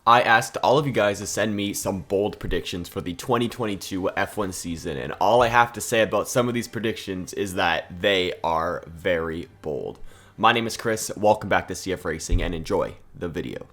I asked all of you guys to send me some bold predictions for the 2022 F1 season, and all I have to say about some of these predictions is that they are very bold. My name is Chris, welcome back to CFRacing, and enjoy the video.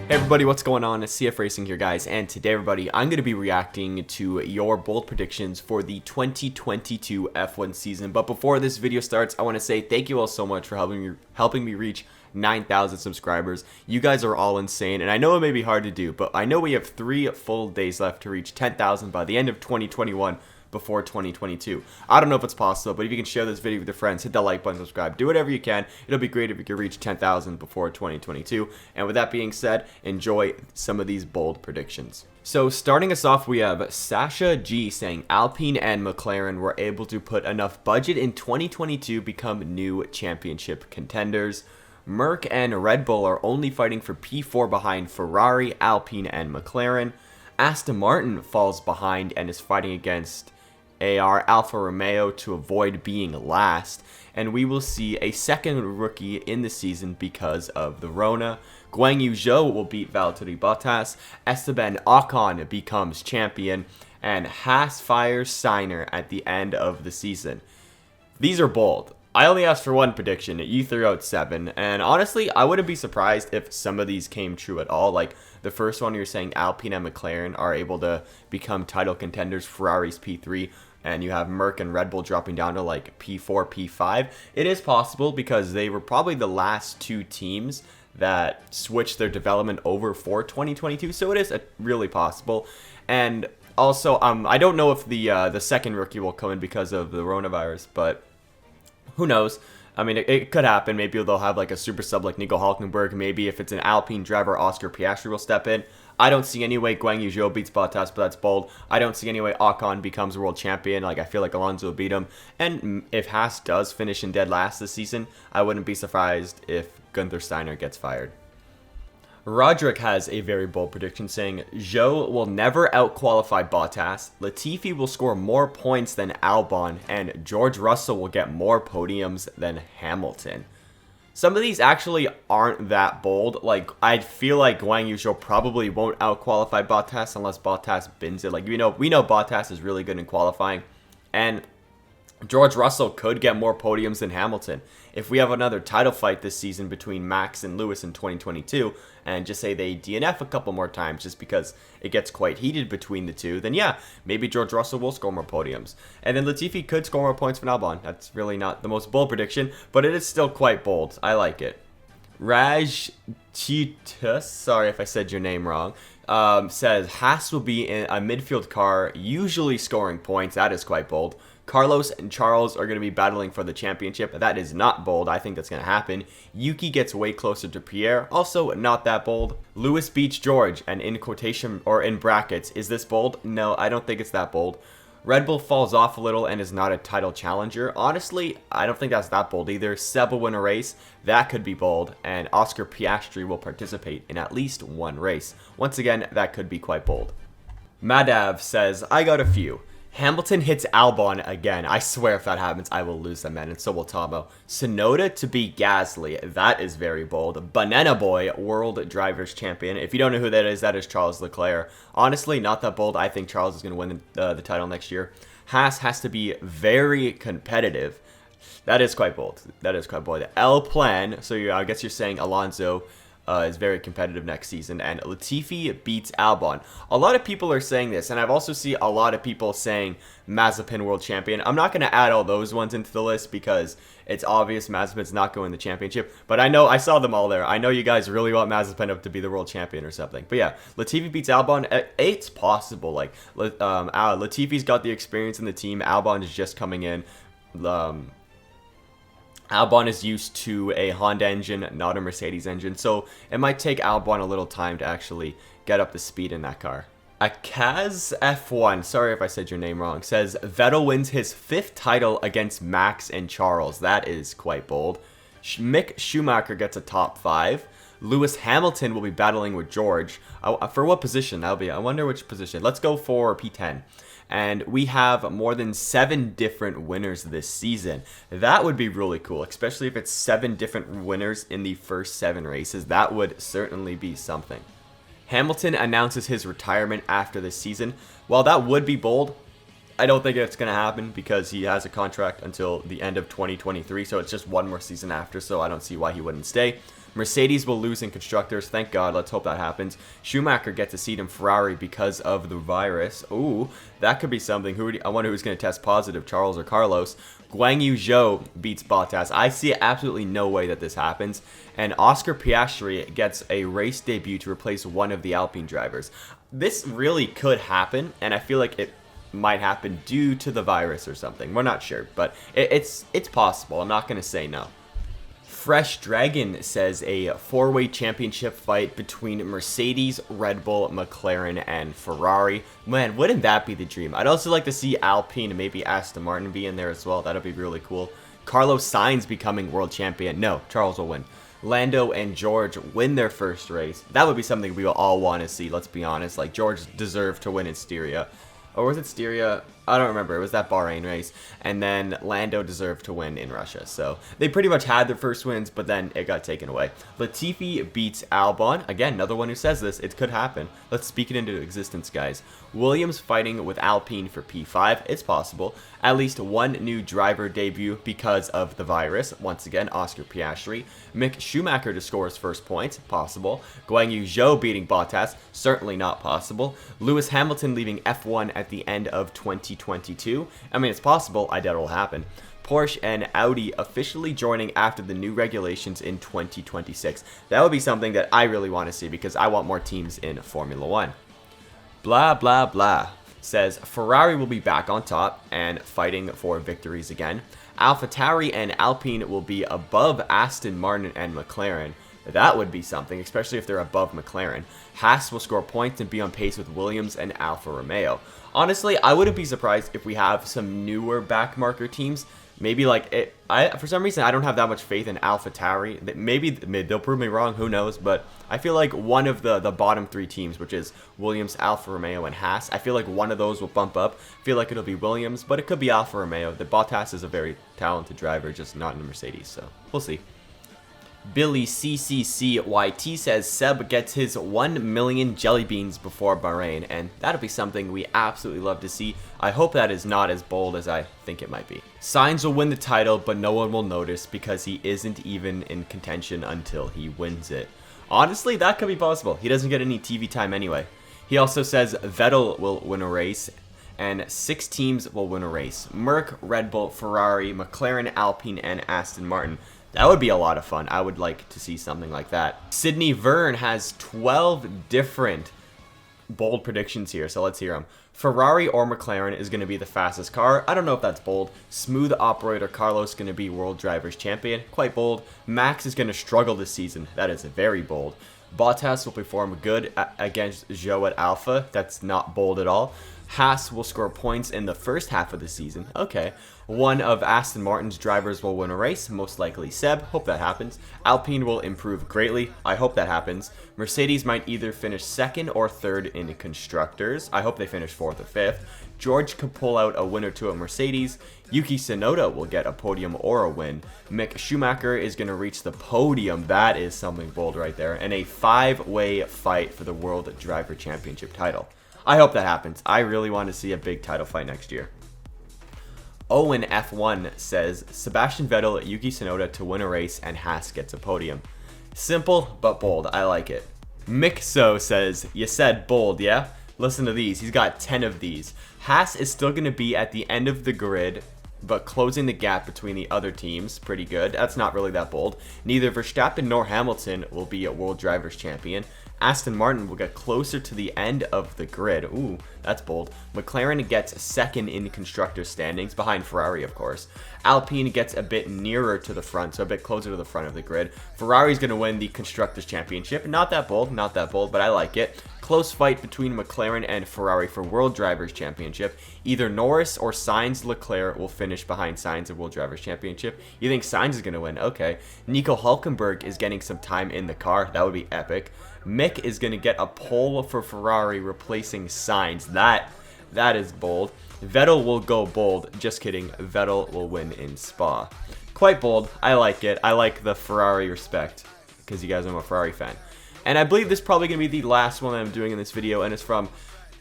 Hey everybody, what's going on? It's CFRacing here, guys, and today, everybody, I'm going to be reacting to your bold predictions for the 2022 F1 season. But before this video starts, I want to say thank you all so much for helping me reach 9,000 subscribers. You guys are all insane, and I know it may be hard to do, but I know we have 3 full days left to reach 10,000 by the end of 2021. Before 2022. I don't know if it's possible, but if you can share this video with your friends, hit that like button, subscribe, do whatever you can. It'll be great if you can reach 10,000 before 2022. And with that being said, enjoy some of these bold predictions. So starting us off, we have Sasha G saying Alpine and McLaren were able to put enough budget in 2022 become new championship contenders. Merc and Red Bull are only fighting for P4 behind Ferrari, Alpine, and McLaren. Aston Martin falls behind and is fighting against Alfa Romeo to avoid being last, and we will see a second rookie in the season because of the Rona. Guan Yu Zhou will beat Valtteri Bottas, Esteban Ocon becomes champion, and Haas fires Steiner at the end of the season. These are bold. I only asked for one prediction, you threw out 7, and honestly, I wouldn't be surprised if some of these came true at all. Like, the first one, you're saying Alpine and McLaren are able to become title contenders, Ferrari's P3, and you have Merc and Red Bull dropping down to like P4, P5. It is possible because they were probably the last 2 teams that switched their development over for 2022, so it is really possible. And also, I don't know if the second rookie will come in because of the coronavirus, but who knows? I mean, it could happen. Maybe they'll have like a super sub like Nico Hülkenberg. Maybe if it's an Alpine driver, Oscar Piastri will step in. I don't see any way Guan Yu Zhou beats Bottas, but that's bold. I don't see any way Ocon becomes world champion. Like, I feel like Alonso will beat him. And if Haas does finish in dead last this season, I wouldn't be surprised if Gunther Steiner gets fired. Roderick has a very bold prediction saying Zhou will never out-qualify Bottas, Latifi will score more points than Albon, and George Russell will get more podiums than Hamilton. Some of these actually aren't that bold. Like, I feel like Guan Yu Zhou probably won't out-qualify Bottas unless Bottas bins it. Like, we know Bottas is really good in qualifying, and George Russell could get more podiums than Hamilton. If we have another title fight this season between Max and Lewis in 2022, and just say they DNF a couple more times just because it gets quite heated between the two, then yeah, maybe George Russell will score more podiums. And then Latifi could score more points than Albon. That's really not the most bold prediction, but it is still quite bold. I like it. Raj Cheetus, sorry if I said your name wrong, says Haas will be in a midfield car, usually scoring points. That is quite bold. Carlos and Charles are going to be battling for the championship. That is not bold. I think that's going to happen. Yuki gets way closer to Pierre. Also not that bold. Lewis beats George, and in quotation or in brackets, is this bold? No, I don't think it's that bold. Red Bull falls off a little and is not a title challenger. Honestly, I don't think that's that bold either. Seb will win a race. That could be bold. And Oscar Piastri will participate in at least one race. Once again, that could be quite bold. Madav says, I got a few. Hamilton hits Albon again. I swear if that happens, I will lose them, man, and so will Tabo. Sonoda to beat Gasly. That is very bold. Banana Boy, World Drivers Champion. If you don't know who that is Charles Leclerc. Honestly, not that bold. I think Charles is going to win the title next year. Haas has to be very competitive. That is quite bold. That is quite bold. L Plan, so I guess you're saying Alonso is very competitive next season, and Latifi beats Albon. A lot of people are saying this, and I've also seen a lot of people saying Mazepin world champion. I'm not going to add all those ones into the list because it's obvious Mazepin's not going to the championship, but I know I saw them all there. I know you guys really want Mazepin up to be the world champion or something. But yeah, Latifi beats Albon. It's possible. Like, Latifi's got the experience in the team. Albon is just coming in. Albon is used to a Honda engine, not a Mercedes engine, so it might take Albon a little time to actually get up to speed in that car. Akaz F1, sorry if I said your name wrong, says Vettel wins his 5th title against Max and Charles. That is quite bold. Mick Schumacher gets a top 5. Lewis Hamilton will be battling with George. For what position? I wonder which position. Let's go for P10. and we have more than 7 different winners this season. That would be really cool, especially if it's 7 different winners in the first 7 races. That would certainly be something. Hamilton announces his retirement after this season. While that would be bold, I don't think it's going to happen because he has a contract until the end of 2023, so it's just one more season after, so I don't see why he wouldn't stay. Mercedes will lose in constructors. Thank God. Let's hope that happens. Schumacher gets a seat in Ferrari because of the virus. Ooh, that could be something. I wonder who's going to test positive, Charles or Carlos. Guan Yu Zhou beats Bottas. I see absolutely no way that this happens. And Oscar Piastri gets a race debut to replace one of the Alpine drivers. This really could happen, and I feel like it might happen due to the virus or something. We're not sure, but it's possible. I'm not going to say no. Fresh Dragon says a 4-way championship fight between Mercedes, Red Bull, McLaren, and Ferrari. Man, wouldn't that be the dream? I'd also like to see Alpine and maybe Aston Martin be in there as well. That'd be really cool. Carlos Sainz becoming world champion. No, Charles will win. Lando and George win their first race. That would be something we will all want to see, let's be honest. Like, George deserved to win in Styria. Or was it Styria? I don't remember. It was that Bahrain race. And then Lando deserved to win in Russia. So they pretty much had their first wins, but then it got taken away. Latifi beats Albon. Again, another one who says this. It could happen. Let's speak it into existence, guys. Williams fighting with Alpine for P5. It's possible. At least one new driver debut because of the virus. Once again, Oscar Piastri. Mick Schumacher to score his first points. Possible. Guan Yu Zhou beating Bottas. Certainly not possible. Lewis Hamilton leaving F1 at the end of 2022. I mean, it's possible. I doubt it will happen. Porsche and Audi officially joining after the new regulations in 2026. That would be something that I really want to see because I want more teams in Formula 1. Blah, blah, blah. Says Ferrari will be back on top and fighting for victories again. AlphaTauri and Alpine will be above Aston Martin and McLaren. That would be something, especially if they're above McLaren. Haas will score points and be on pace with Williams and Alfa Romeo. Honestly, I wouldn't be surprised if we have some newer backmarker teams. Maybe like it. For some reason, I don't have that much faith in AlphaTauri. Maybe they'll prove me wrong. Who knows? But I feel like one of the bottom 3 teams, which is Williams, Alfa Romeo, and Haas, I feel like one of those will bump up. I feel like it'll be Williams, but it could be Alfa Romeo. The Bottas is a very talented driver, just not in the Mercedes. So we'll see. Billy CCCYT says Seb gets his 1 million jelly beans before Bahrain, and that'll be something we absolutely love to see. I hope that is not as bold as I think it might be. Sainz will win the title, but no one will notice because he isn't even in contention until he wins it. Honestly, that could be possible. He doesn't get any TV time anyway. He also says Vettel will win a race, and 6 teams will win a race. Merc, Red Bull, Ferrari, McLaren, Alpine, and Aston Martin. That would be a lot of fun. I would like to see something like that. Sydney Verne has 12 different bold predictions here, so let's hear them. Ferrari or McLaren is going to be the fastest car. I don't know if that's bold. Smooth operator Carlos going to be World Drivers Champion. Quite bold. Max is going to struggle this season. That is very bold. Bottas will perform good against Zhou at Alpha. That's not bold at all. Haas will score points in the first half of the season. Okay. One of Aston Martin's drivers will win a race, most likely Seb. Hope that happens. Alpine will improve greatly. I hope that happens. Mercedes might either finish 2nd or 3rd in constructors. I hope they finish 4th or 5th. George could pull out a win or 2 at Mercedes. Yuki Tsunoda will get a podium or a win. Mick Schumacher is going to reach the podium. That is something bold right there. And a 5-way fight for the World Driver Championship title. I hope that happens. I really want to see a big title fight next year. Owen F1 says Sebastian Vettel, Yuki Tsunoda to win a race, and Haas gets a podium. Simple but bold. I like it. Mixo says, you said bold, yeah? Listen to these. He's got 10 of these. Haas is still going to be at the end of the grid, but closing the gap between the other teams. Pretty good. That's not really that bold. Neither Verstappen nor Hamilton will be a World Drivers Champion. Aston Martin will get closer to the end of the grid. Ooh, that's bold. McLaren gets 2nd in constructor standings, behind Ferrari, of course. Alpine gets a bit nearer to the front, so a bit closer to the front of the grid. Ferrari's going to win the Constructors' Championship. Not that bold, but I like it. Close fight between McLaren and Ferrari for World Drivers' Championship. Either Norris or Sainz Leclerc will finish behind Sainz at World Drivers' Championship. You think Sainz is going to win? Okay. Nico Hülkenberg is getting some time in the car. That would be epic. Mick is going to get a pole for Ferrari replacing Sainz. That is bold. Vettel will go bold. Just kidding. Vettel will win in Spa. Quite bold. I like it. I like the Ferrari respect because you guys know I'm a Ferrari fan. And I believe this is probably going to be the last one that I'm doing in this video, and it's from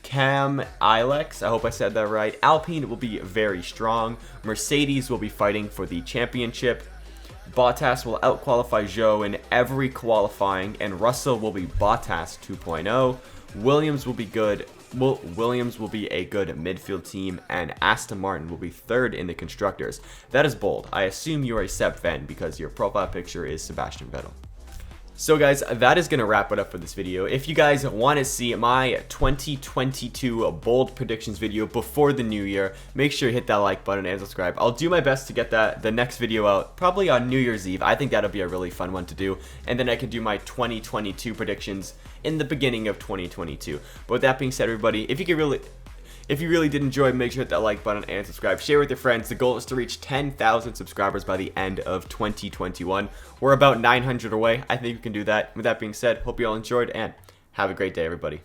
Cam Ilex. I hope I said that right. Alpine will be very strong. Mercedes will be fighting for the championship. Bottas will outqualify Zhou in every qualifying, and Russell will be Bottas 2.0. Williams will be good. Williams will be a good midfield team, and Aston Martin will be third in the constructors. That is bold. I assume you're a Seb fan because your profile picture is Sebastian Vettel. So guys, that is going to wrap it up for this video. If you guys want to see my 2022 bold predictions video before the new year, make sure you hit that like button and subscribe. I'll do my best to get the next video out probably on New Year's Eve. I think that'll be a really fun one to do. And then I can do my 2022 predictions in the beginning of 2022. But with that being said, everybody, if you really did enjoy, make sure to hit that like button and subscribe. Share with your friends. The goal is to reach 10,000 subscribers by the end of 2021. We're about 900 away. I think we can do that. With that being said, hope you all enjoyed and have a great day, everybody.